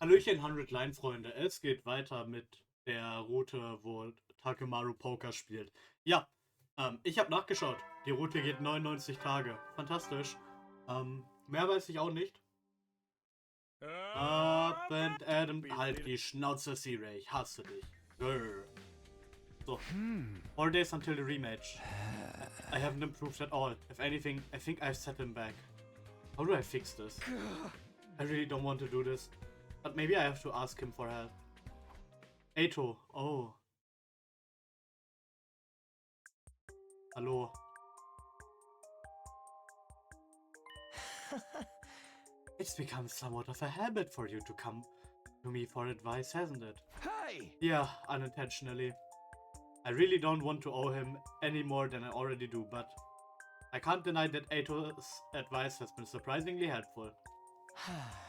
Hallöchen 100 Line-Freunde, es geht weiter mit der Route, wo Takemaru Poker spielt. Ja, ich habe nachgeschaut. Die Route geht 99 Tage. Fantastisch. Mehr weiß ich auch nicht. Up and Adam, halt die Schnauze, C-Ray, ich hasse dich. Grr. So, 4 days until the rematch. I haven't improved at all. If anything, I think I've set him back. How do I fix this? I really don't want to do this. But maybe I have to ask him for help. Eito, oh. Hallo. It's become somewhat of a habit for you to come to me for advice, hasn't it? Hey! Yeah, unintentionally. I really don't want to owe him any more than I already do, but I can't deny that Eito's advice has been surprisingly helpful.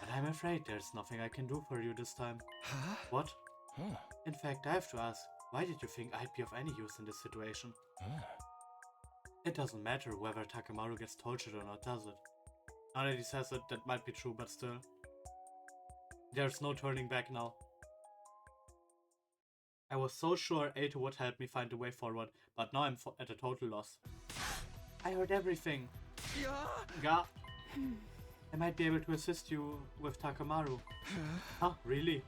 But I'm afraid there's nothing I can do for you this time. Huh? What? Huh. In fact, I have to ask, why did you think I'd be of any use in this situation? It doesn't matter whether Takemaru gets tortured or not, does it? Now that he says it, that might be true, but still. There's no turning back now. I was so sure Eito would help me find a way forward, but now I'm at a total loss. I heard everything. Yeah. I might be able to assist you with Takemaru. Huh? Really?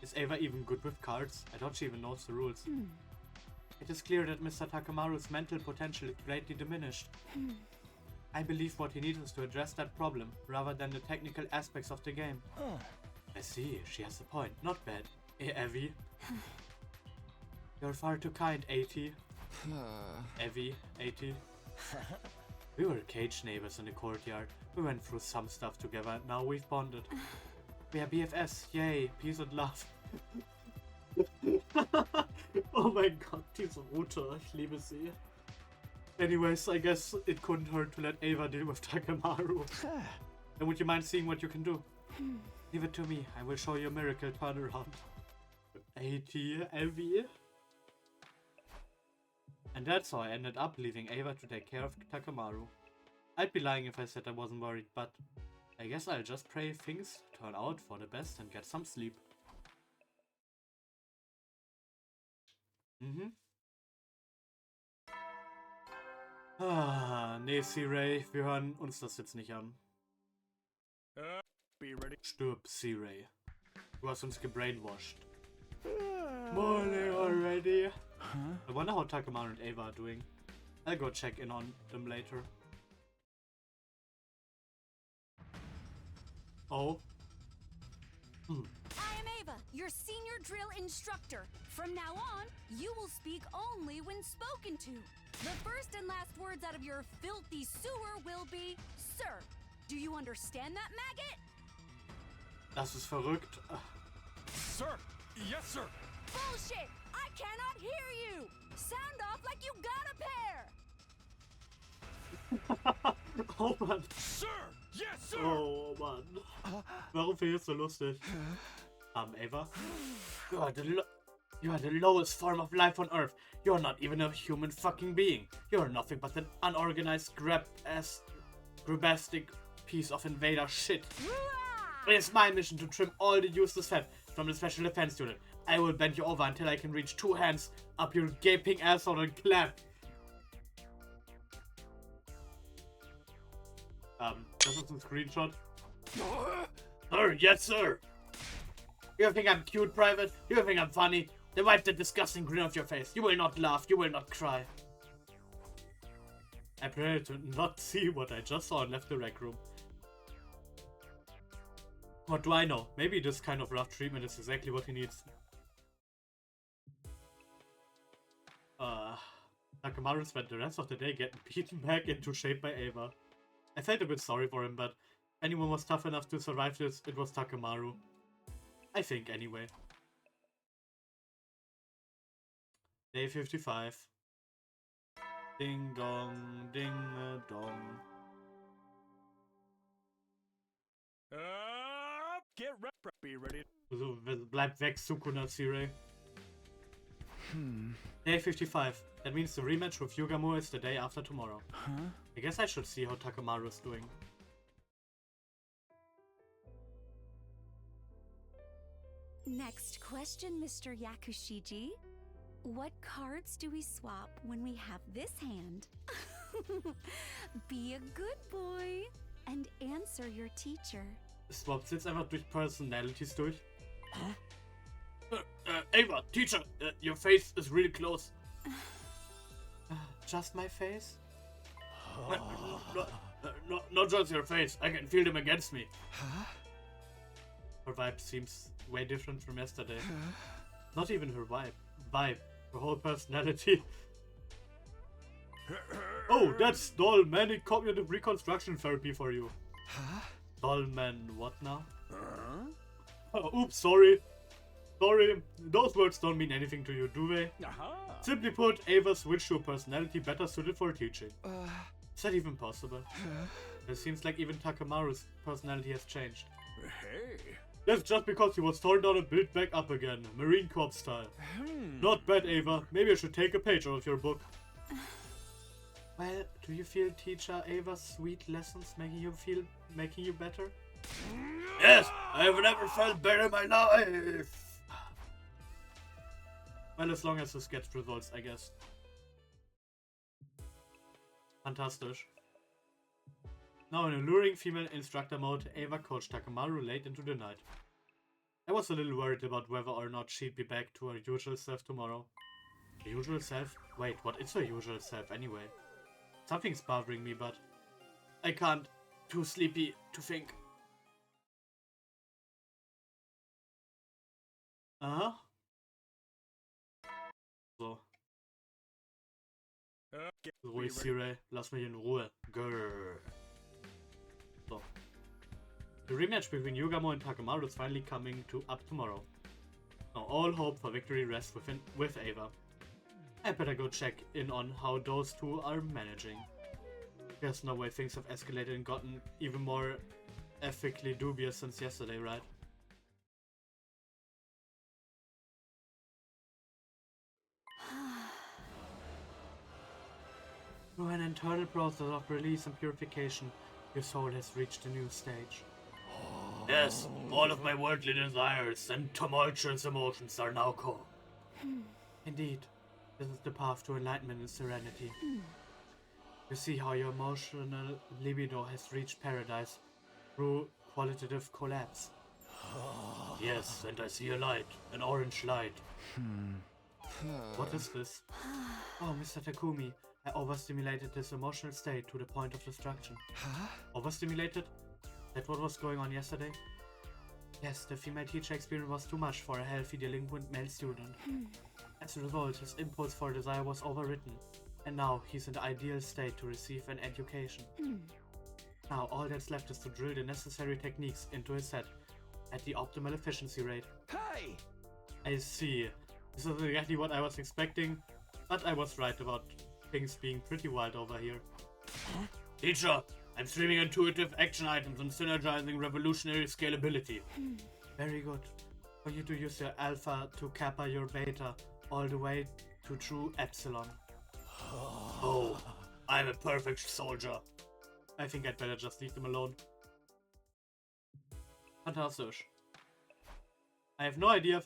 Is Ava even good with cards? I thought she even knows the rules. It is clear that Mr. Takemaru's mental potential is greatly diminished. I believe what he needs is to address that problem, rather than the technical aspects of the game. I see, she has a point. Not bad. Evie? You're far too kind, Eiti. Evie, Eiti. We were cage neighbors in the courtyard. We went through some stuff together and now we've bonded. We are BFS, yay, peace and love. Oh mein Gott, diese Route, ich liebe sie. Anyways, I guess it couldn't hurt to let Ava deal with Takemaru. And would you mind seeing what you can do? Leave it to me, I will show you a miracle turnaround. 80, Evie. And that's how I ended up leaving Ava to take care of Takemaru. I'd be lying if I said I wasn't worried, but I guess I'll just pray things turn out for the best and get some sleep. Nee, C-Ray, wir hören uns das jetzt nicht an. Be ready. Stirb, C-Ray. Du hast uns gebrainwashed. Morning already. I wonder how Takemaru and Ava are doing. I'll go check in on them later. Oh. I am Ava, your senior drill instructor. From now on, you will speak only when spoken to. The first and last words out of your filthy sewer will be, sir. Do you understand that, maggot? Das ist verrückt. Sir! Yes, sir! Bullshit! I cannot hear you! Sound off like you got a pair! Oh Mann. Sir! Yes, sir! Oh Mann. Warum finde ich das so lustig? Ava? You are the lowest form of life on Earth. You're not even a human fucking being. You're nothing but an unorganized, grabastic piece of invader shit. It is my mission to trim all the useless fat from the Special Defense Unit. I will bend you over until I can reach 2 hands up your gaping asshole and clap. Das ist ein Screenshot. Sir, yes sir. You think I'm cute, Private? You think I'm funny? Then wipe the disgusting grin off your face. You will not laugh, you will not cry. I pretended to not see what I just saw and left the rec room. What do I know? Maybe this kind of rough treatment is exactly what he needs. Takemaru spent the rest of the day getting beaten back into shape by Ava. I felt a bit sorry for him, but if anyone was tough enough to survive this, it was Takemaru. I think, anyway. Day 55. Ding dong, ding dong. Get ready. Be ready. So, bleib weg, Sukuna Sirei. Day 55. That means the rematch with Yugamo is the day after tomorrow. I guess I should see how Takemaru is doing. Next question, Mr. Yakushiji. What cards do we swap when we have this hand? Be a good boy and answer your teacher. Swappt jetzt einfach durch Personalities durch. Ava, teacher, your face is really close. Just my face? Not just your face. I can feel them against me. Huh? Her vibe seems way different from yesterday. Not even her vibe. Her whole personality. Oh, that's Dolmanic cognitive reconstruction therapy for you. Huh? Dolman, what now? Huh? Oops, sorry. Sorry, those words don't mean anything to you, do they? Aha. Simply put, Ava switched to a personality better suited for teaching. Is that even possible? It seems like even Takamaru's personality has changed. Hey. That's just because he was torn down and built back up again, Marine Corps style. Not bad, Ava. Maybe I should take a page out of your book. Well, do you feel teacher Ava's sweet lessons making you better? Yes, I have never felt better in my life. Well, as long as this gets results, I guess. Fantastisch. Now in alluring female instructor mode, Ava coached Takamaru late into the night. I was a little worried about whether or not she'd be back to her usual self tomorrow. The usual self? Wait, what is her usual self anyway? Something's bothering me, but I can't. Too sleepy to think. Aha. So. Ruhig, Siri. Lass mich in Ruhe. Grrr. So. The rematch between Yugamo and Takamaru is finally coming up tomorrow. Now all hope for victory rests with Ava. I better go check in on how those two are managing. There's no way things have escalated and gotten even more ethically dubious since yesterday, right? Through an internal process of release and purification, your soul has reached a new stage. Yes, all of my worldly desires and tumultuous emotions are now calm. Indeed, this is the path to enlightenment and serenity. You see how your emotional libido has reached paradise through qualitative collapse. Yes, and I see a light, an orange light. What is this? Oh, Mr. Takumi, I overstimulated this emotional state to the point of destruction. Overstimulated? That what was going on yesterday? Yes, the female teacher experience was too much for a healthy delinquent male student. As a result, his impulse for desire was overwritten, and now he's in the ideal state to receive an education. Now all that's left is to drill the necessary techniques into his head at the optimal efficiency rate. Hey! I see. This is exactly what I was expecting, but I was right about things being pretty wild over here. Teacher, I'm streaming intuitive action items and synergizing revolutionary scalability. Very good. For you to use your alpha to kappa your beta all the way to true epsilon. Oh, I'm a perfect soldier. I think I'd better just leave them alone. Fantastisch. I have no idea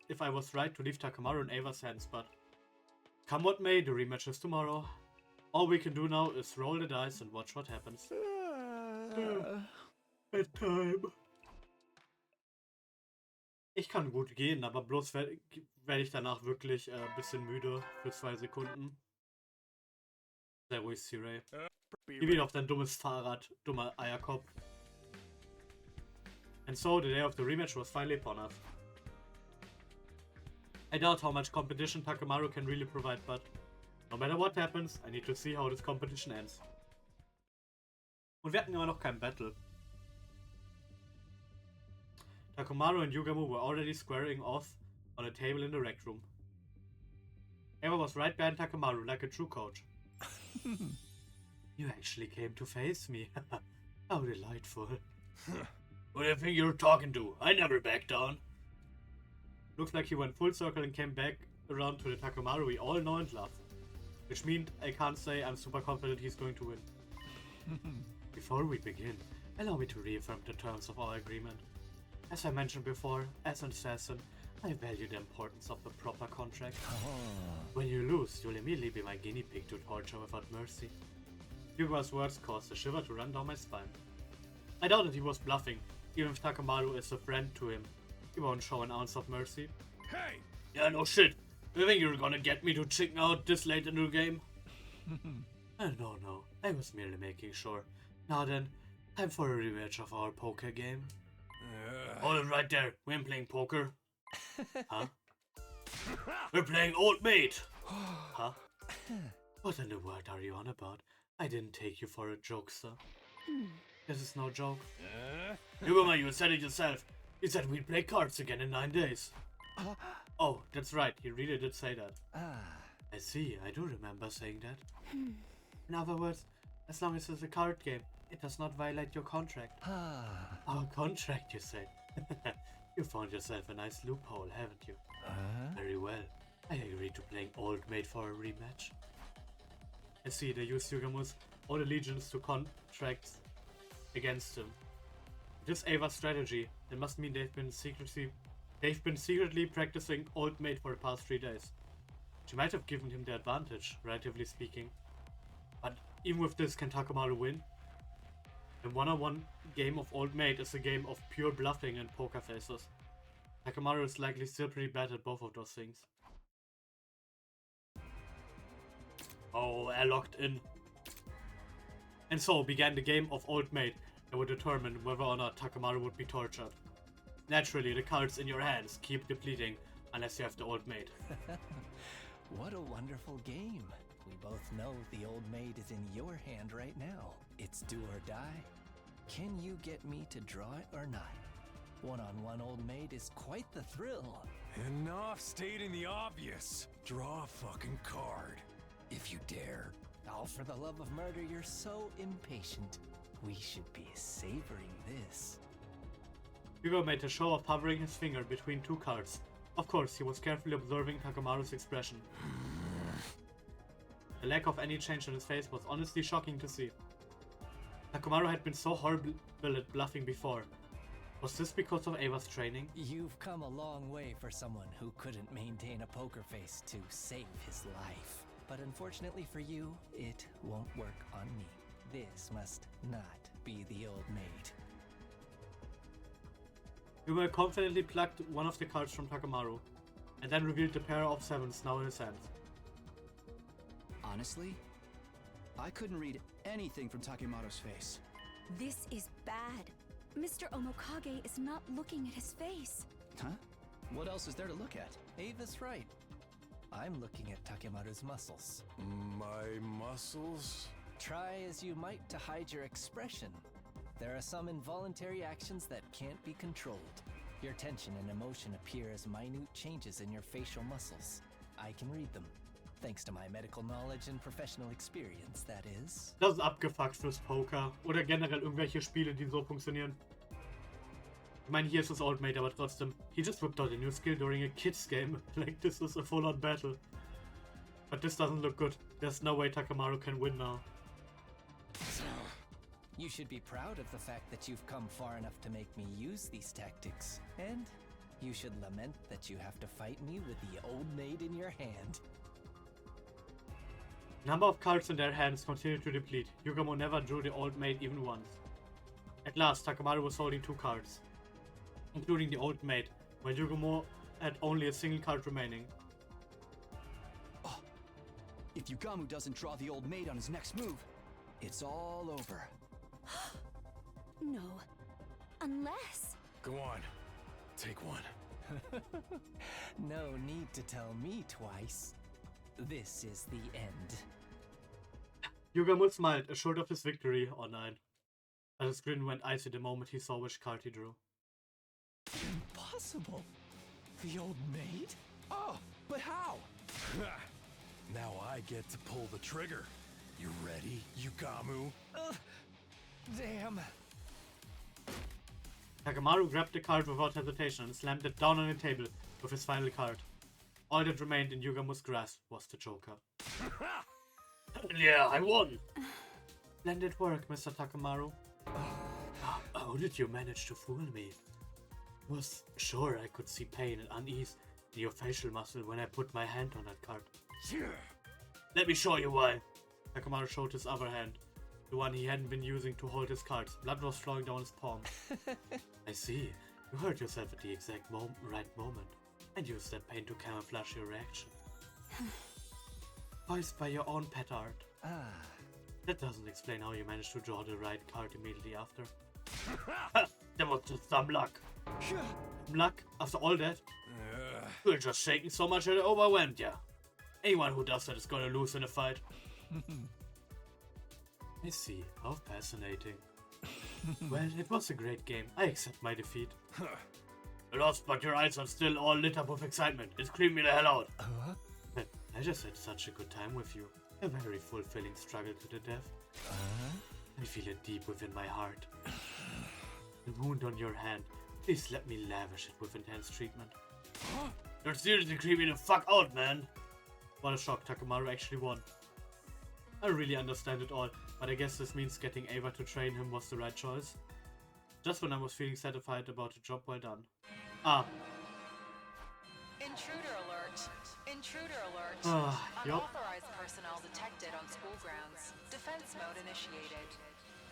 if I was right to leave Takamaru in Ava's hands, but come what may, the rematch is tomorrow. All we can do now is roll the dice and watch what happens. Bedtime. Ich kann gut gehen, aber bloß werde ich danach wirklich ein bisschen müde für 2 Sekunden. Sehr ruhig, Siri. Geh wieder auf dein dummes Fahrrad, dummer Eierkopf. And so, the day of the rematch was finally upon us. I doubt how much competition Takamaru can really provide, but no matter what happens, I need to see how this competition ends. Und wir hatten immer noch kein Battle. Takamaru and Yugamo were already squaring off on a table in the rec room. Eva was right behind Takamaru like a true coach. You actually came to face me. How delightful. Who do you think you're talking to? I never back down. Looks like he went full circle and came back around to the Takamaru we all know and love. Which means I can't say I'm super confident he's going to win. Before we begin, allow me to reaffirm the terms of our agreement. As I mentioned before, as an assassin, I value the importance of the proper contract. When you lose, you'll immediately be my guinea pig to torture without mercy. Yuga's words caused a shiver to run down my spine. I doubted he was bluffing. Even if Takamaru is a friend to him, he won't show an ounce of mercy. Hey! Yeah, no shit. You think you're gonna get me to chicken out this late in the game? No. I was merely making sure. Now then, time for a rematch of our poker game. Hold it right there. We ain't playing poker. Huh? We're playing Old Maid. Huh? What in the world are you on about? I didn't take you for a jokester. This is no joke. Yugama, you said it yourself. You said we'd play cards again in 9 days. Oh, that's right. He really did say that. I see. I do remember saying that. In other words, as long as it's a card game, it does not violate your contract. Our contract, you say? You found yourself a nice loophole, haven't you? Very well. I agreed to playing Old Maid for a rematch. I see they use Yugamu's own allegiance to contracts against him. If this Ava's strategy, it must mean they've been secretly practicing Old Maid for the past 3 days. She might have given him the advantage, relatively speaking. But even with this, can Takamaru win? A one-on-one game of Old Maid is a game of pure bluffing and poker faces. Takamaru is likely still pretty bad at both of those things. Oh, er locked in. And so began the game of Old Maid that would determine whether or not Takamaru would be tortured. Naturally, the cards in your hands keep depleting unless you have the Old Maid. What a wonderful game. We both know the Old Maid is in your hand right now. It's do or die. Can you get me to draw it or not? One-on-one Old Maid is quite the thrill. Enough stating the obvious. Draw a fucking card. If you dare. Oh, for the love of murder, you're so impatient. We should be savoring this. Hugo made a show of hovering his finger between two cards. Of course, he was carefully observing Takamaru's expression. The lack of any change in his face was honestly shocking to see. Takamaru had been so horrible at bluffing before. Was this because of Ava's training? You've come a long way for someone who couldn't maintain a poker face to save his life. But unfortunately for you, it won't work on me. This must not be the Old Maid. Hugo confidently plucked one of the cards from Takamaru, and then revealed the pair of sevens now in his hand. Honestly, I couldn't read anything from Takemaru's face. This is bad. Mr. Omokage is not looking at his face. Huh? What else is there to look at? Ava's right. I'm looking at Takemaru's muscles. My muscles? Try as you might to hide your expression. There are some involuntary actions that can't be controlled. Your tension and emotion appear as minute changes in your facial muscles. I can read them. Thanks to my medical knowledge and professional experience, that is. Das ist abgefuckt fürs Poker. Oder generell irgendwelche Spiele, die so funktionieren. Ich meine, hier ist es Old Maid, aber trotzdem. He just whipped out a new skill during a kids game. Like, this is a full-on battle. But this doesn't look good. There's no way Takamaru can win now. You should be proud of the fact that you've come far enough to make me use these tactics. And you should lament that you have to fight me with the Old Maid in your hand. Number of cards in their hands continued to deplete. Yugamo never drew the Old Maid even once. At last, Takamaru was holding 2 cards, including the Old Maid, while Yugamo had only a single card remaining. Oh, if Yugamu doesn't draw the Old Maid on his next move, it's all over. No. Unless... Go on. Take one. No need to tell me twice. This is the end. Yugamo smiled, assured of his victory, or nine. But his grin went icy the moment he saw which card he drew. Impossible! The Old Maid? Oh, but how? Now I get to pull the trigger. You ready, Yugamu? Damn. Takamaru grabbed the card without hesitation and slammed it down on the table with his final card. All that remained in Yugamu's grasp was the Joker. Yeah, I won! Splendid work, Mr. Takamaru. How did you manage to fool me? Was sure I could see pain and unease in your facial muscle when I put my hand on that card. Let me show you why. Takumaru showed his other hand, the one he hadn't been using to hold his cards. Blood was flowing down his palm. I see. You hurt yourself at the exact right moment, and used that pain to camouflage your reaction. Voiced by your own pet art. That doesn't explain how you managed to draw the right card immediately after. That was just some luck. Some luck? After all that? You're just shaking so much that it overwhelmed ya. Anyone who does that is gonna lose in a fight. I see. How fascinating. Well, it was a great game. I accept my defeat. You lost, but your eyes are still all lit up with excitement. It's creeping me the hell out. I just had such a good time with you. A very fulfilling struggle to the death. I feel it deep within my heart. The wound on your hand. Please let me lavish it with intense treatment. You're seriously creeping the fuck out, man. What a shock, Takumaru actually won. I don't really understand it all, but I guess this means getting Ava to train him was the right choice. Just when I was feeling satisfied about the job well done. Intruder alert. Intruder alert. Yup. Unauthorized personnel detected on school grounds. Defense mode initiated.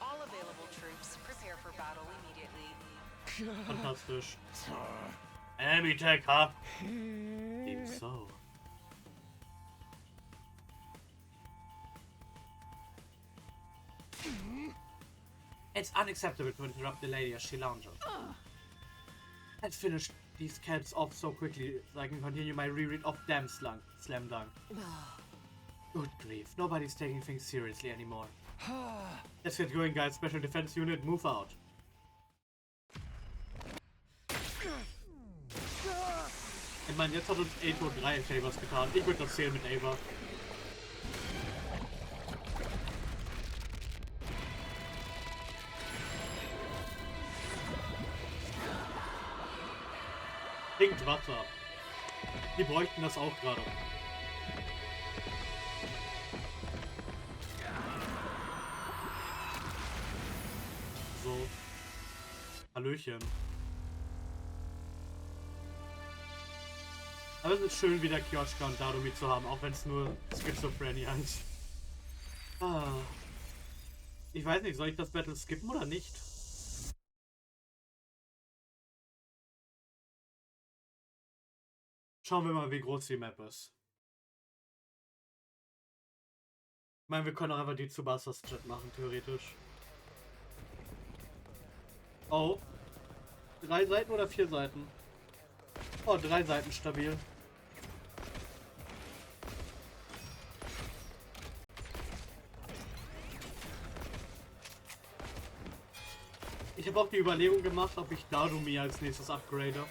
All available troops prepare for battle immediately. Fantastisch. Enemy tech, huh? Even so. It's unacceptable to interrupt the lady as she lounges. Let's finish these cats off so quickly so I can continue my reread of Damn Slam Dunk. Good grief, nobody's taking things seriously anymore. Let's get going, guys. Special Defense Unit, move out. Ich meine, jetzt hat uns Eito 3 Favors getan. Ich würde das zählen mit Ava. Trinkt Wasser. Die bräuchten das auch gerade. So. Hallöchen. Aber es ist schön, wieder Kyoshka und Darumi zu haben, auch wenn es nur Schizophrenia ist. Ich weiß nicht, soll ich das Battle skippen oder nicht? Schauen wir mal, wie groß die Map ist. Ich meine, wir können auch einfach die Tsubasas Chat machen, theoretisch. Oh. 3 Seiten oder 4 Seiten? Oh, 3 Seiten stabil. Ich habe auch die Überlegung gemacht, ob ich Darumi als nächstes upgrade.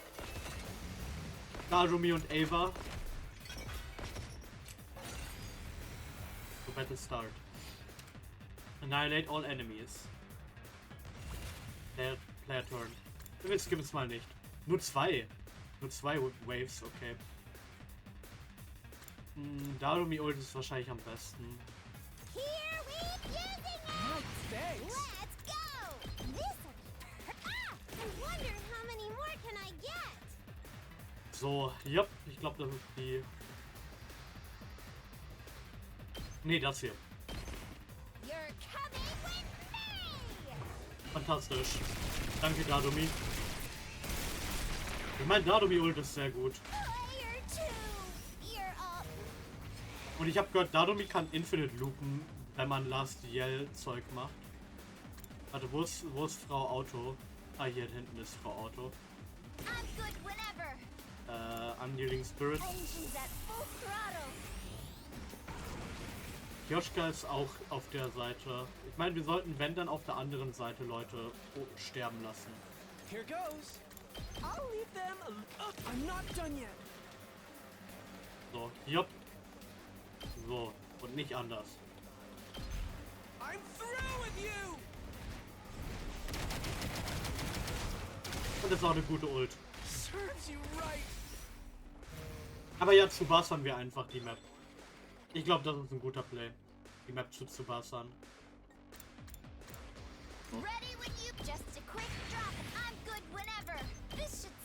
Darumi und Ava. So, Battle Start. Annihilate all enemies. Player turn. Wir skippen es mal nicht. Nur 2. Nur 2 Waves, okay. Darumi Ult ist wahrscheinlich am besten. Here we using it! Thanks. Let's go! This'll be I wonder how many more can I get? So, ja, ich glaube, das ist die... Nee, das hier. You're coming with me! Fantastisch. Danke, Darumi. Ich meine, Darumi Ult ist sehr gut. Player 2, you're up. Und ich habe gehört, Darumi kann Infinite loopen, wenn man Last Yell Zeug macht. Warte, wo ist Frau Auto? Ah, hier hinten ist Frau Auto. I'm good whenever. Unyielding Spirit. Engines at full throttle. Kyoshka ist auch auf der Seite. Ich meine, wir sollten, wenn, dann auf der anderen Seite Leute sterben lassen. Here goes. I'll leave them. I'm not done yet. So, jupp. So, und nicht anders. I'm through with you. Und das ist auch eine gute Ult. Serves you right. Aber ja, Tsubasan wir einfach die Map. Ich glaube, das ist ein guter Play. Die Map zu Tsubasan. Ready when you just a quick drop and I'm good whenever. This should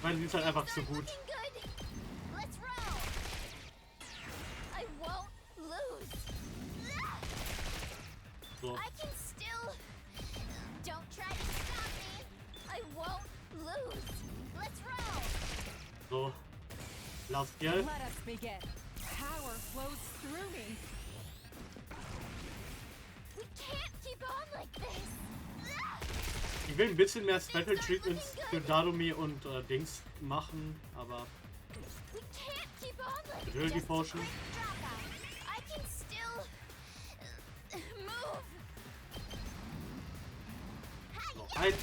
Weil sie ist halt einfach so gut. Let's roll. I won't lose. So. I can still. Don't try to stop me. I won't lose. Let's roll. So. Last Geld. Let us begin. Power flows through me. We can't keep on like this. Ich will ein bisschen mehr Special Treatments für Dadomi und Dings machen, aber We can't keep on like Agility just a Potion. quick dropout. I can still move. So, eins.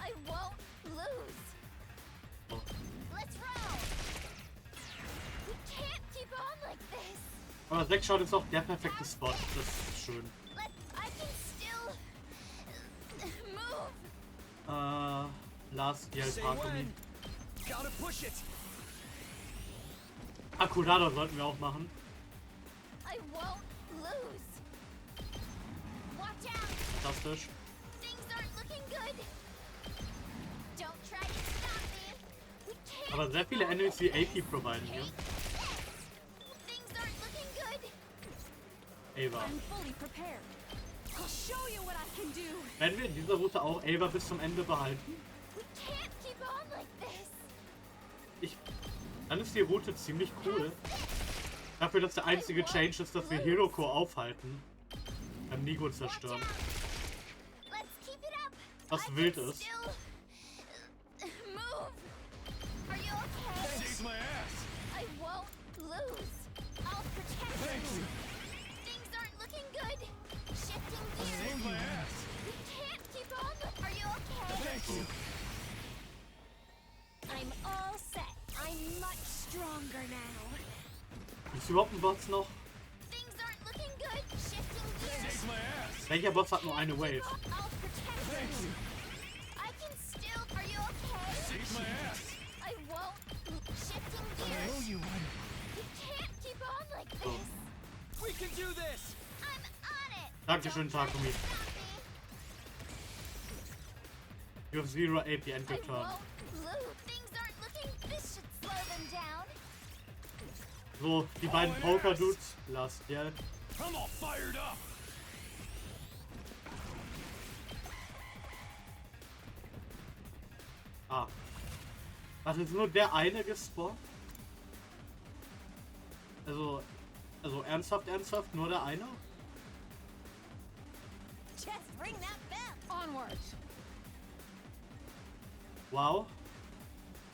I won't lose. So. Let's roll. We can't keep on like this. Aber 6 Shot ist auch der perfekte Spot. Das ist schön. I can still move. Last Geld Say Takumi. when. Gotta push it. Akurada sollten wir auch machen. I won't lose. Watch out. Fantastisch. Things aren't looking good. Don't try to stop me. We can't. Aber sehr viele Enemies wie AP providen hier. Things aren't looking good. Ava. I'm fully prepared. I'll show you what I can do. Werden wir in dieser Route auch Ava bis zum Ende behalten? We can't keep on like this. Dann ist die Route ziemlich cool. Dafür, dass der einzige Change ist, dass wir Hiroko aufhalten. Beim Nigo zerstören. Let's keep it up. Was I wild can ist. still move. Are you okay? Saves my ass. I won't lose. I'll protect you. Things aren't looking good. Shifting gears. Saves my ass. We can't keep on. Are you okay? Thank you. I'm all set. I'm much stronger now. Ist überhaupt ein Boss noch? Things aren't looking good. Shifting gears. Saves my ass. Welcher Boss hat nur eine Wave? I'll protect Thank you. you. I can still. Are you okay? Saves my ass. I won't. Shifting I gears. owe you one. We can't keep on like this. We can do this. I'm on it. Dankeschön, Don't try to Takumi. stop me. You have 0 AP and I return. won't lose. Things aren't looking. This should slow them down. So, die beiden Poker-Dudes. Last Geld. I'm all fired up. Ah. Was ist nur der eine gespawnt? Also ernsthaft, nur der eine? Just ring that bell. Onward. Wow.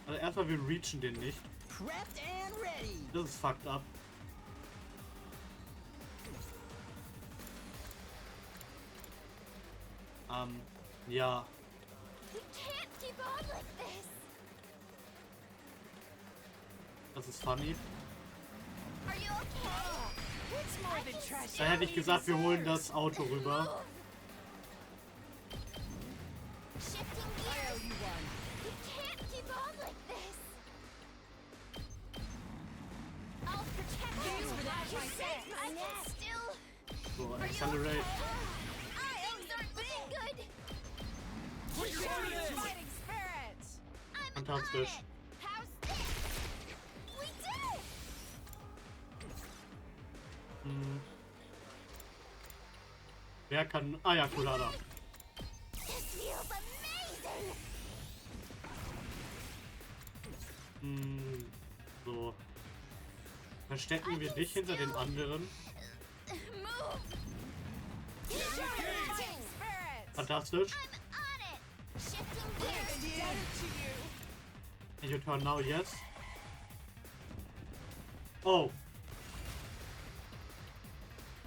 Also erstmal, wir reachen den nicht. Prepped and ready. Das ist fucked up. Ja. We can't keep on like this. Das ist funny. Are you okay? It's more than trash. Da hätte ich gesagt, wir holen das Auto rüber. Shifting I gears. owe you one. We can't keep on like this. I'll protect you. Thanks for that, You my saved friend. my neck. Still. So, Are you accelerate. okay? Things aren't looking good. We can do this. Fighting spirit. I'm Fantastisch. on it. How's this? We did it. Hm. Wer kann... Ah ja, Kulada. This feels amazing. Hm. So. Verstecken wir dich hinter den anderen. Move. Fighting spirit. Fantastisch. I'm on it. Shifting gears. Indebted to you. You turn now, yes. Oh.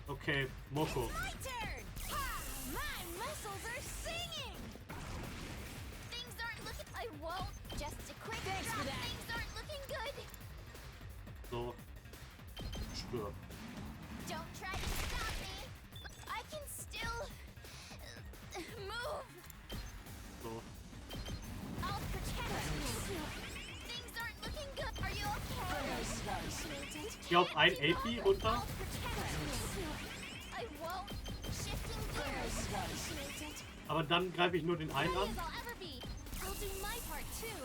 Okay, Moko. My turn. Ha! My muscles are singing. Things aren't looking. I won't. Just a quick Thanks drop. for that. Things aren't looking good. So. Stirb. Don't try to stop me. I can still move. So. I'll protect you. Things aren't looking good. Are you okay? Ich auf ein AP runter. I'll protect you. I won't. Shifting gears. Aber dann greife ich nur den einen Ready an. as I'll ever be. I'll do my part too.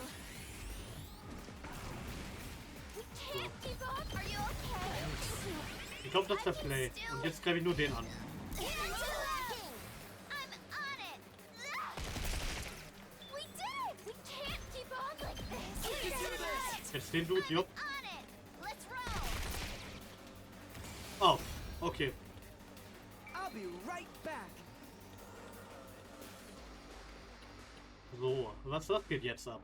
So. Ich glaube, das ist der Play. Und jetzt greife ich nur den an. Jetzt den Dude, jupp. Oh, okay. I'll be right back. So, was geht jetzt ab?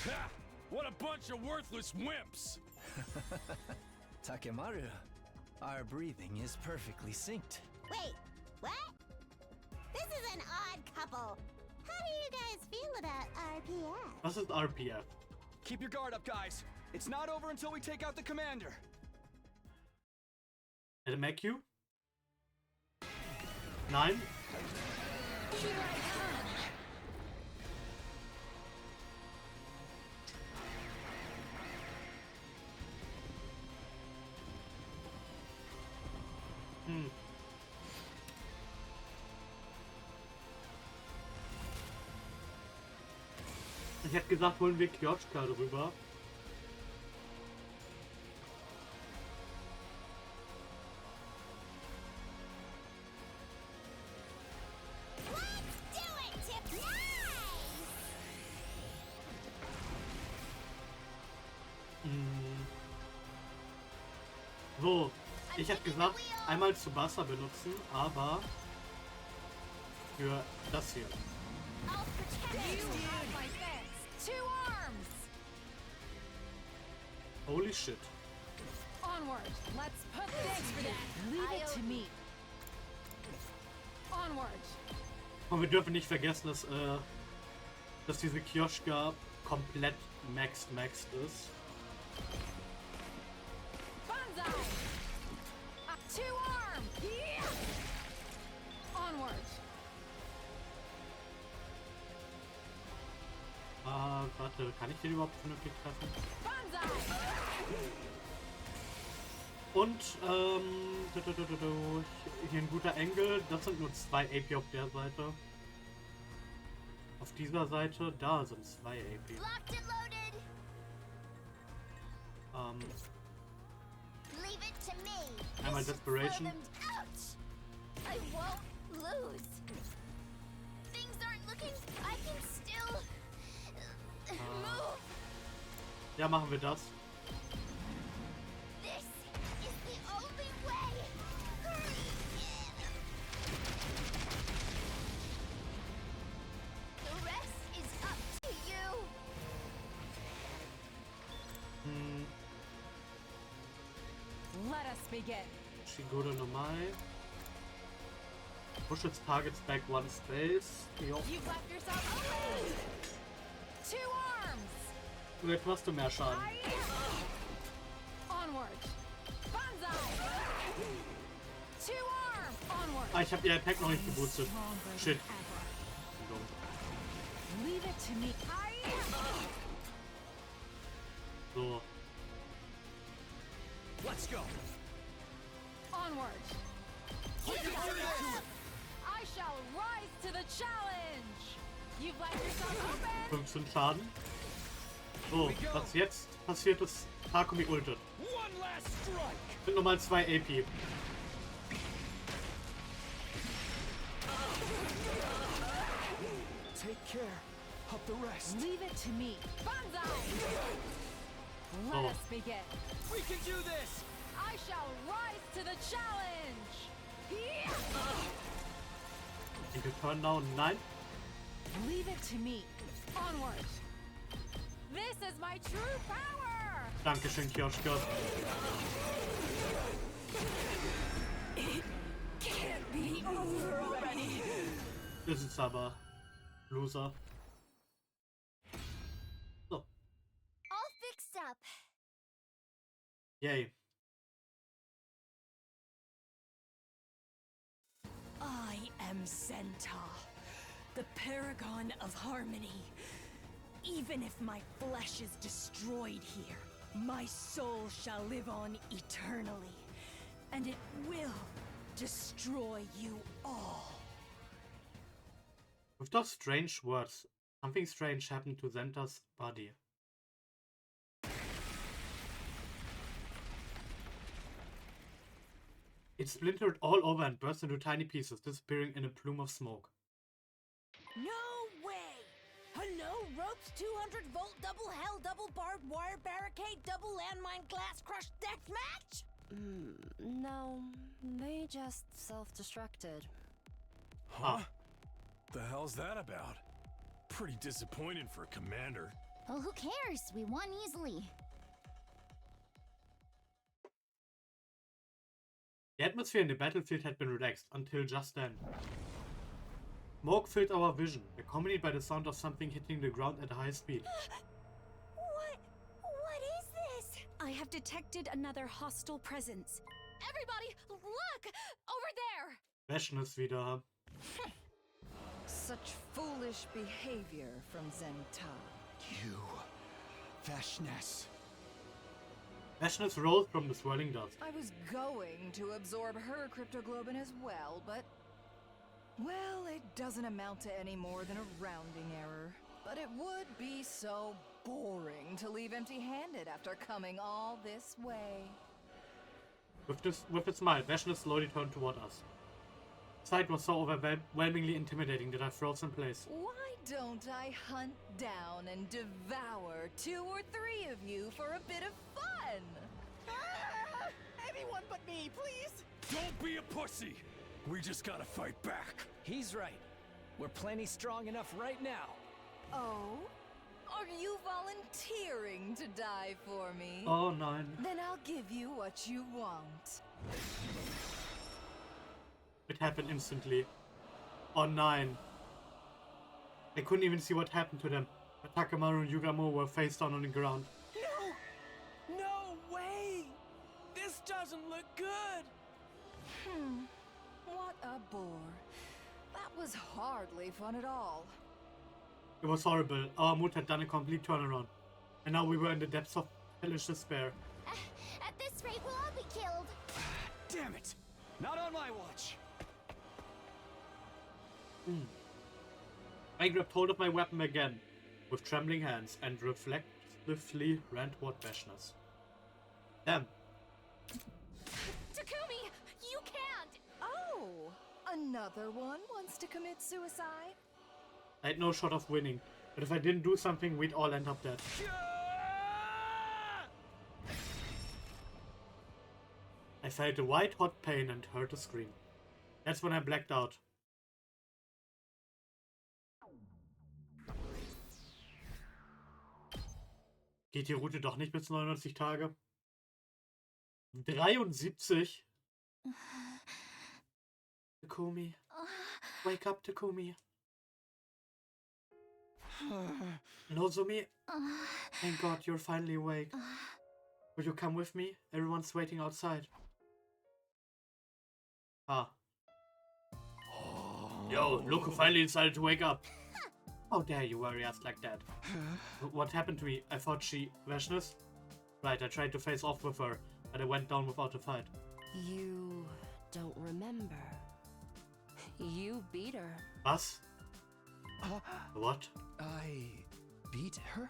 Ha! What a bunch of worthless wimps! Takemaru, our breathing is perfectly synced. Wait, what? This is an odd couple. How do you guys feel about RPF? Was ist RPF? Keep your guard up, guys. It's not over until we take out the commander. Did it make you? Nein? Ich hätte gesagt, holen wir Kioschka drüber. So, ich hätte gesagt, einmal zu Wasser benutzen, aber für das hier. Holy shit. Onward. Let's put this for that. Leave it to me. Onward. Und wir dürfen nicht vergessen, dass diese Kioschka komplett maxed ist. Banzai. To arm. Yeah. Onward. Warte, kann ich den überhaupt vernünftig treffen? Banzai. Und, hier ein guter Engel. Das sind nur 2 AP auf der Seite. Auf dieser Seite, da sind 2 AP. Einmal Desperation. I won't lose. Things aren't looking. I can still move. Ja, machen wir das. This is the only way. The rest is up to you. Let us begin. Shigoro normal. Push its targets back 1 space. Jo. You've left yourself open. 2 arms. Du jetzt machst du mehr Schaden. Onward. Banzai. 2 arms. Onward. Ah, ich habe ihr Attack noch nicht geboostet. Shit. Leave it to me. So. Let's go. Onward. I shall rise to the challenge. You've left yourself open. 15 Schaden. So, was jetzt passiert ist, Takumi ultet. One last strike! Sind nochmal 2 AP. Take care of the rest. Leave it to me. Banzai. Let Oh. us begin. We can do this. I shall rise to the challenge. Ich will turn down. Nein. Leave it to me. Onward. This is my true power. Dankeschön, Kioschka. Can't be over already. Das ist aber Loser. So. All fixed up. Yay. I am Zenta, the paragon of harmony. Even if my flesh is destroyed here, my soul shall live on eternally, and it will destroy you all. With those strange words, something strange happened to Zenta's body. It splintered all over and burst into tiny pieces, disappearing in a plume of smoke. No way! Hello, ropes, 200-volt, double hell, double barbed wire barricade, double landmine glass crush deathmatch? No, they just self-destructed. Huh? The hell's that about? Pretty disappointing for a commander. Well, who cares? We won easily. The atmosphere in the battlefield had been relaxed until just then. Smoke filled our vision, accompanied by the sound of something hitting the ground at a high speed. What is this? I have detected another hostile presence. Everybody, look! Over there! Freshness wieder. Such foolish behavior from Zenta. You... Freshness. Freshness rose from the swirling dust. I was going to absorb her cryptoglobin as well, but... well, it doesn't amount to any more than a rounding error. But it would be so boring to leave empty-handed after coming all this way. With a smile, Freshness slowly turned toward us. The sight was so overwhelmingly intimidating that I froze in place. Why don't I hunt down and devour 2 or 3 of you for a bit of fun? Anyone but me, please! Don't be a pussy! We just gotta fight back. He's right. We're plenty strong enough right now. Oh? Are you volunteering to die for me? Oh, nein. Then I'll give you what you want. It happened instantly. Oh, nein. I couldn't even see what happened to them. But Takamaru and Yugamo were face down on the ground. No! No way! This doesn't look good! What a bore. That was hardly fun at all. It was horrible. Our mood had done a complete turnaround. And now we were in the depths of hellish despair. At this rate, we'll all be killed. Damn it! Not on my watch! I grabbed hold of my weapon again, with trembling hands, and reflectively ran toward Freshness. Damn. Takumi, you can't! Oh! Another one wants to commit suicide? I had no shot of winning, but if I didn't do something, we'd all end up dead. I felt a white-hot pain and heard a scream. That's when I blacked out. Geht die Route doch nicht bis 99 Tage? 73? Takumi. Wake up, Takumi. Nozomi. Thank God you're finally awake. Will you come with me? Everyone's waiting outside. Ah. Yo, look who finally decided to wake up. How dare you worry us like that? What happened to me? I thought she... Freshness? Right, I tried to face off with her, but I went down without a fight. You don't remember. You beat her. Us? What? I... beat her?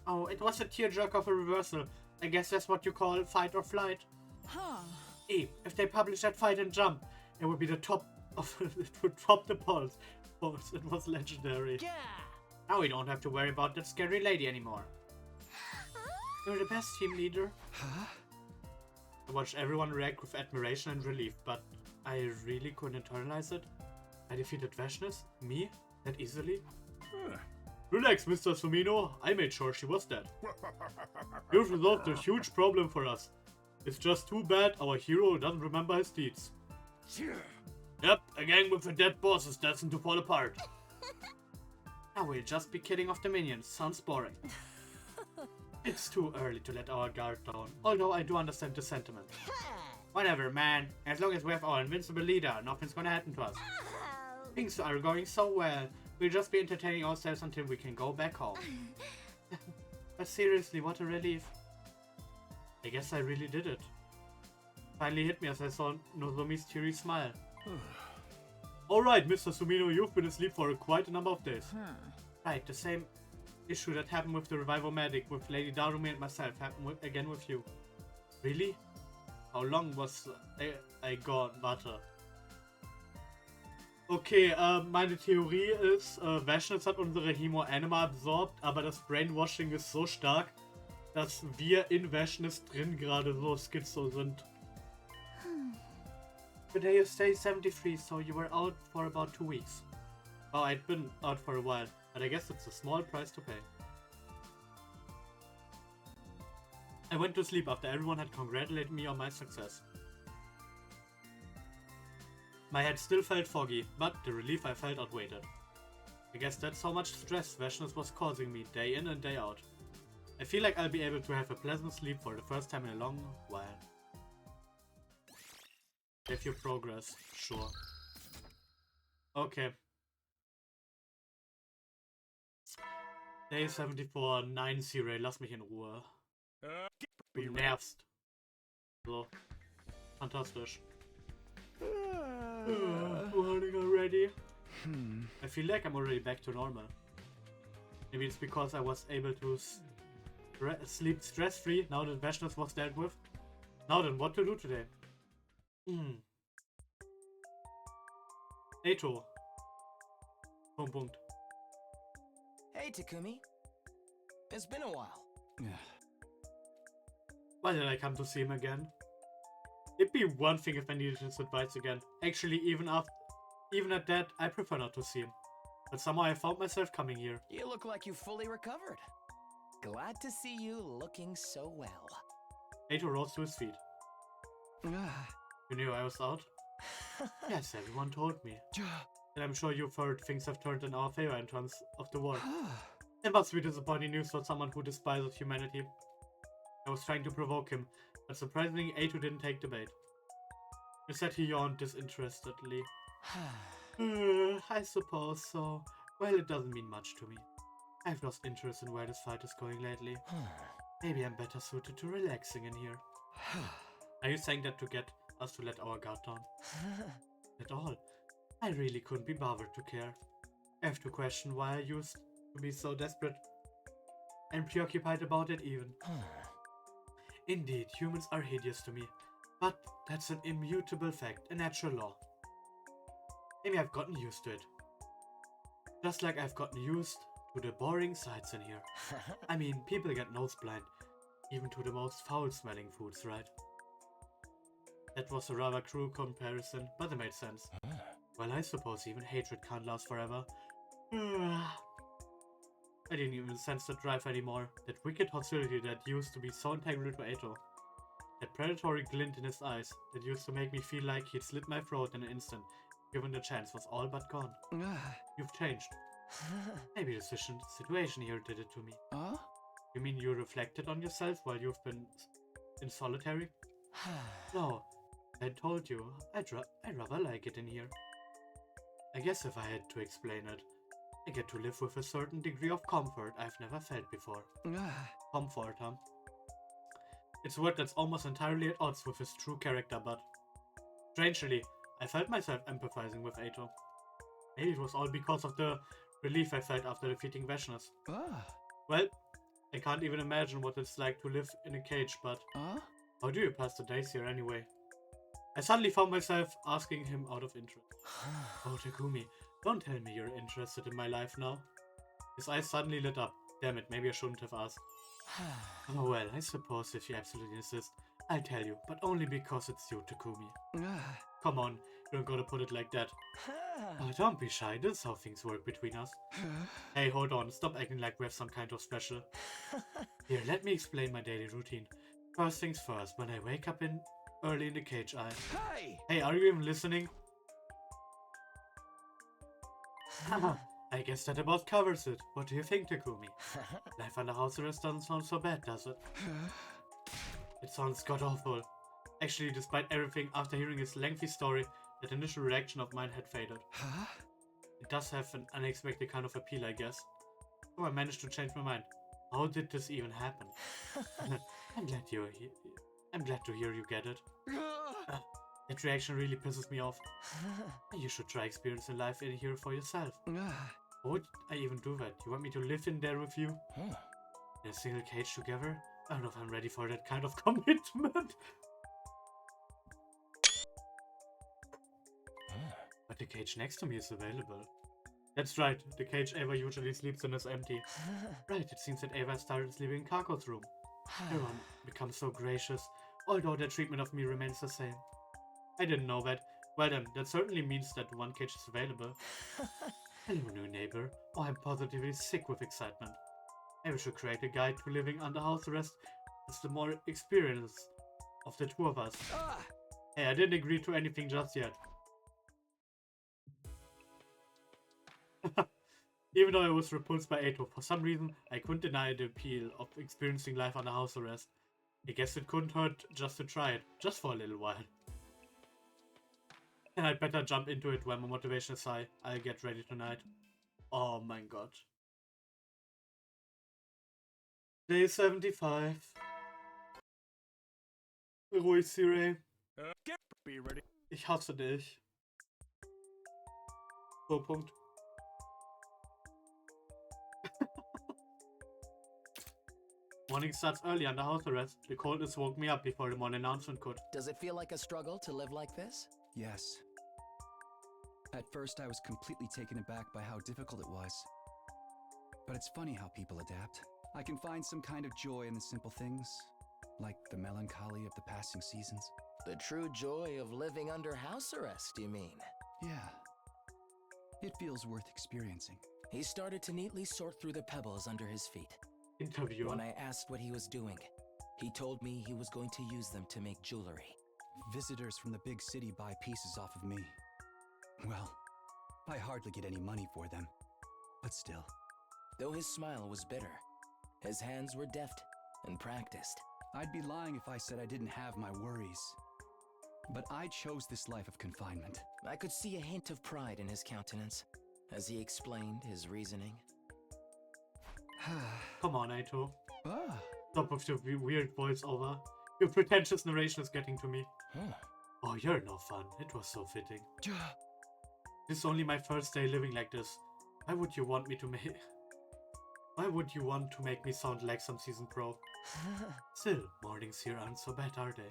Oh, it was a tearjerker of a reversal. I guess that's what you call fight or flight. Huh. If they publish that fight and jump, it would be the top of it would top the polls. It was legendary. Yeah! Now we don't have to worry about that scary lady anymore. You're the best team leader. Huh? I watched everyone react with admiration and relief, but I really couldn't internalize it. I defeated Freshness? Me? That easily? Relax, Mr. Sumino. I made sure she was dead. You've resolved a huge problem for us. It's just too bad our hero doesn't remember his deeds. Yep, a gang with a dead boss is destined to fall apart. Now we'll just be killing off the minions. Sounds boring. It's too early to let our guard down, although I do understand the sentiment. Whatever, man. As long as we have our invincible leader, nothing's gonna happen to us. Things are going so well. We'll just be entertaining ourselves until we can go back home. But seriously, what a relief. I guess I really did it. Finally hit me as I saw Nozomi's teary smile. Alright, Mr. Sumino, you've been asleep for quite a number of days. Right, the same issue that happened with the revival medic with Lady Darumi and myself happened again with you. Really? How long was I gone? Warte. Okay, meine Theorie ist, Vashness hat unsere Hemo-Anima absorbt, aber das Brainwashing ist so stark, dass wir in Vashness drin gerade so schizo sind. Today is day 73, so you were out for about 2 weeks. Oh, I'd been out for a while, but I guess it's a small price to pay. I went to sleep after everyone had congratulated me on my success. My head still felt foggy, but the relief I felt outweighed it. I guess that's how much stress Vashness was causing me day in and day out. I feel like I'll be able to have a pleasant sleep for the first time in a long while. If you progress, sure. Okay. Day 74, 9 C-Ray, lass mich in Ruhe. Du nervst. So. Fantastisch. Morning already. I feel like I'm already back to normal. Maybe it's because I was able to sleep stress-free now that Vashness was dealt with. Now then, what to do today? Eito. Punkt. Hey, Takumi. It's been a while. Why did I come to see him again? It'd be one thing if I needed his advice again. Actually, even at that, I prefer not to see him. But somehow I found myself coming here. You look like you fully recovered. Glad to see you looking so well. Eito rose to his feet. You knew I was out? Yes, everyone told me. And I'm sure you've heard things have turned in our favor in terms of the war. It must be disappointing news for someone who despises humanity. I was trying to provoke him, but surprisingly Eito didn't take the bait. Instead he yawned disinterestedly. I suppose so. Well, it doesn't mean much to me. I've lost interest in where this fight is going lately. Maybe I'm better suited to relaxing in here. Are you saying that to get us to let our guard down? At all. I really couldn't be bothered to care. I have to question why I used to be so desperate and preoccupied about it even. Indeed, humans are hideous to me, but that's an immutable fact, a natural law. Maybe I've gotten used to it. Just like I've gotten used to the boring sights in here. I mean, people get nose blind, even to the most foul-smelling foods, right? That was a rather cruel comparison, but it made sense. Well, I suppose even hatred can't last forever. I didn't even sense the drive anymore. That wicked hostility that used to be so integral to Eito. That predatory glint in his eyes that used to make me feel like he'd slit my throat in an instant, given the chance, was all but gone. You've changed. Maybe the situation here did it to me. You mean you reflected on yourself while you've been in solitary? No, I told you, I'd rather like it in here. I guess if I had to explain it, I get to live with a certain degree of comfort I've never felt before. Comfort, huh? It's a word that's almost entirely at odds with his true character, but strangely, I felt myself empathizing with Eito. Maybe it was all because of the relief I felt after defeating Vashness. Well, I can't even imagine what it's like to live in a cage, but how do you pass the days here anyway? I suddenly found myself asking him out of interest. Oh, Takumi, don't tell me you're interested in my life now. His eyes suddenly lit up. Damn it, maybe I shouldn't have asked. Oh well, I suppose if you absolutely insist, I'll tell you, but only because it's you, Takumi. Come on, you don't gotta put it like that. Oh, don't be shy, this is how things work between us. Hey, hold on, stop acting like we have some kind of special. Here, let me explain my daily routine. First things first, when I wake up early in the cage, Hey, are you even listening? I guess that about covers it. What do you think, Takumi? Life under house arrest doesn't sound so bad, does it? It sounds god-awful. Actually, despite everything, after hearing his lengthy story, that initial reaction of mine had faded. It does have an unexpected kind of appeal, I guess. So I managed to change my mind. How did this even happen? I'm glad to hear you get it. That reaction really pisses me off. You should try experiencing life in here for yourself. How would I even do that? You want me to live in there with you? In a single cage together? I don't know if I'm ready for that kind of commitment. But the cage next to me is available. That's right, the cage Ava usually sleeps in is empty. Right, it seems that Ava started sleeping in Kako's room. Everyone becomes so gracious, although their treatment of me remains the same. I didn't know that. Well then, that certainly means that one cage is available. Hello, new neighbor. Oh, I'm positively sick with excitement. Maybe we should create a guide to living under house arrest. It's the more experienced of the two of us. Hey, I didn't agree to anything just yet. Even though I was repulsed by Eito, for some reason I couldn't deny the appeal of experiencing life under house arrest. I guess it couldn't hurt just to try it, just for a little while. And I'd better jump into it when my motivation is high. I'll get ready tonight. Oh my god. Day 75. Ruhig, Siri. Be ready. Ich hasse dich. Punkt. Morning starts early under house arrest. The coldness woke me up before the morning announcement could. Does it feel like a struggle to live like this? Yes. At first, I was completely taken aback by how difficult it was. But it's funny how people adapt. I can find some kind of joy in the simple things, like the melancholy of the passing seasons. The true joy of living under house arrest, you mean? Yeah. It feels worth experiencing. He started to neatly sort through the pebbles under his feet. Interview. When I asked what he was doing, he told me he was going to use them to make jewelry. Visitors from the big city buy pieces off of me. Well, I hardly get any money for them, but still. Though his smile was bitter, his hands were deft and practiced. I'd be lying if I said I didn't have my worries. But I chose this life of confinement. I could see a hint of pride in his countenance as he explained his reasoning. Come on, Eito. Ah. Stop with your weird voiceover. Your pretentious narration is getting to me. Oh, you're no fun. It was so fitting. This is only my first day living like this. Why would you want to make me sound like some seasoned pro? Still, mornings here aren't so bad, are they?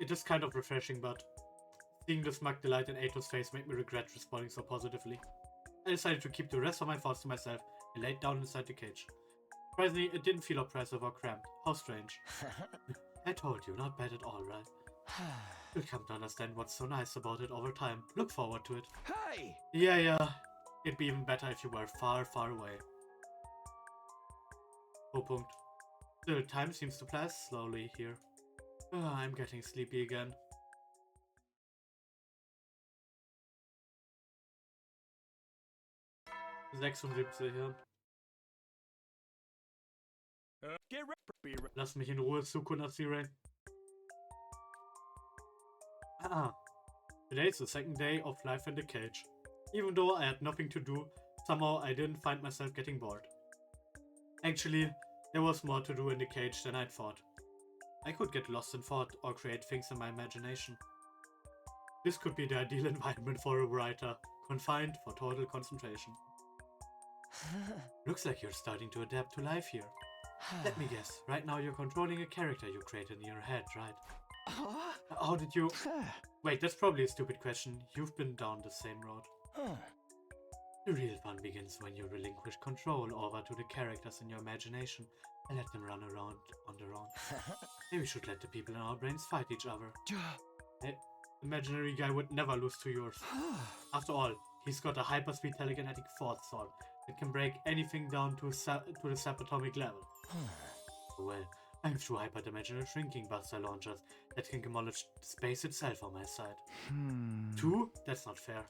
It is kind of refreshing, but seeing the smug delight in Eito's face made me regret responding so positively. I decided to keep the rest of my thoughts to myself and laid down inside the cage. Surprisingly, it didn't feel oppressive or cramped. How strange. I told you, not bad at all, right? You'll come to understand what's so nice about it over time. Look forward to it. Hey! Yeah. It'd be even better if you were far, far away. Punkt. Still, time seems to pass slowly here. I'm getting sleepy again. hier. Get ready. Lass mich in Ruhe, Sukuna Sirei. Today is the second day of life in the cage. Even though I had nothing to do, somehow I didn't find myself getting bored. Actually, there was more to do in the cage than I'd thought. I could get lost in thought or create things in my imagination. This could be the ideal environment for a writer, confined for total concentration. Looks like you're starting to adapt to life here. Let me guess, right now you're controlling a character you created in your head, right? How did you... Wait, that's probably a stupid question. You've been down the same road. The real fun begins when you relinquish control over to the characters in your imagination and let them run around on their own. Maybe we should let the people in our brains fight each other. The imaginary guy would never lose to yours. After all, he's got a hyperspeed telekinetic force sword that can break anything down to the subatomic level. Well, I have two hyperdimensional shrinking buster launchers that can demolish space itself on my side. Two? That's not fair.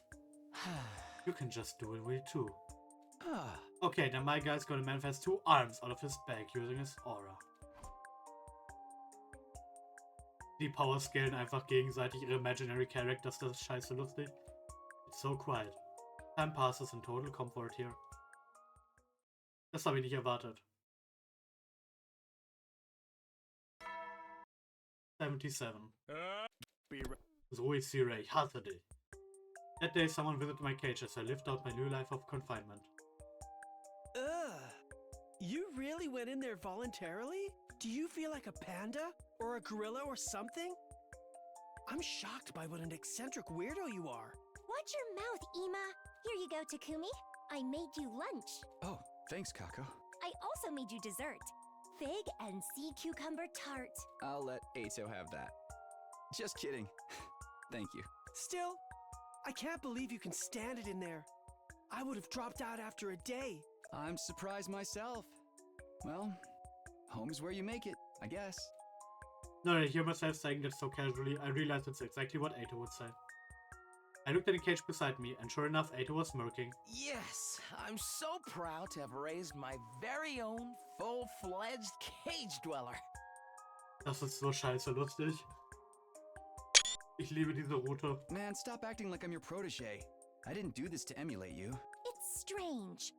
You can just do it with two. Okay, then my guy's gonna manifest two arms out of his back using his aura. Die Power scalen einfach gegenseitig ihre imaginary characters, das ist scheiße lustig. It's so quiet. Time passes in total comfort here. Das habe ich nicht erwartet. 77. Ruhig, Sirei, ich hasse dich. That day someone visited my cage as I lived out my new life of confinement. You really went in there voluntarily? Do you feel like a panda? Or a gorilla or something? I'm shocked by what an eccentric weirdo you are. Watch your mouth, Ima. Here you go, Takumi. I made you lunch. Oh, thanks, Kako. I also made you dessert. Fig and sea cucumber tart. I'll let Eito have that. Just kidding. Thank you. Still, I can't believe you can stand it in there. I would have dropped out after a day. I'm surprised myself. Well, home is where you make it, I guess. Now that I hear myself saying that so casually, I realize it's exactly what Eito would say. I looked at the cage beside me, and sure enough, Eito was smirking. Yes, I'm so proud to have raised my very own full-fledged cage dweller. Das ist so scheiße lustig. Ich liebe diese Route. Man, stop acting like I'm your protege. I didn't do this to emulate you. It's strange.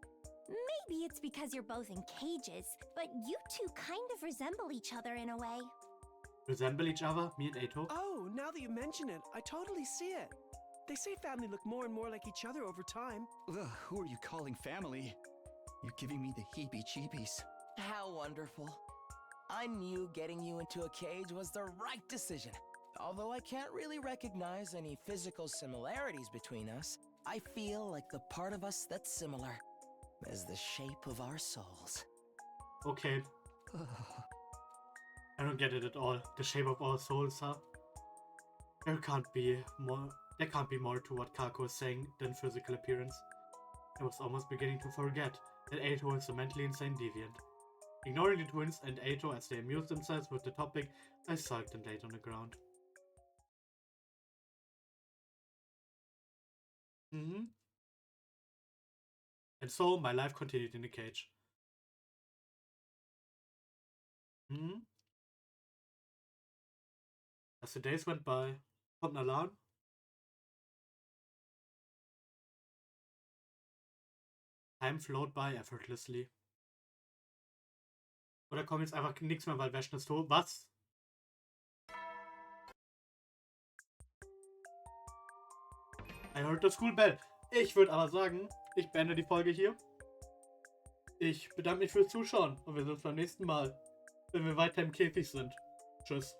Maybe it's because you're both in cages, but you two kind of resemble each other in a way. Resemble each other, me and Eito? Oh, now that you mention it, I totally see it. They say family look more and more like each other over time. Ugh, who are you calling family? You're giving me the heebie-jeebies. How wonderful. I knew getting you into a cage was the right decision. Although I can't really recognize any physical similarities between us, I feel like the part of us that's similar is the shape of our souls. Okay. I don't get it at all. The shape of our souls, huh? There can't be more to what Kako is saying than physical appearance. I was almost beginning to forget that Eito is a mentally insane deviant. Ignoring the twins and Eito as they amused themselves with the topic, I sulked and laid on the ground. And so my life continued in the cage. As the days went by, kommt ein Alarm? Time flowed by effortlessly. Oder kommt jetzt einfach nichts mehr, weil Wäschen ist tot? Was? I heard the school bell. Ich würde aber sagen, ich beende die Folge hier. Ich bedanke mich fürs Zuschauen und wir sehen uns beim nächsten Mal, wenn wir weiter im Käfig sind. Tschüss.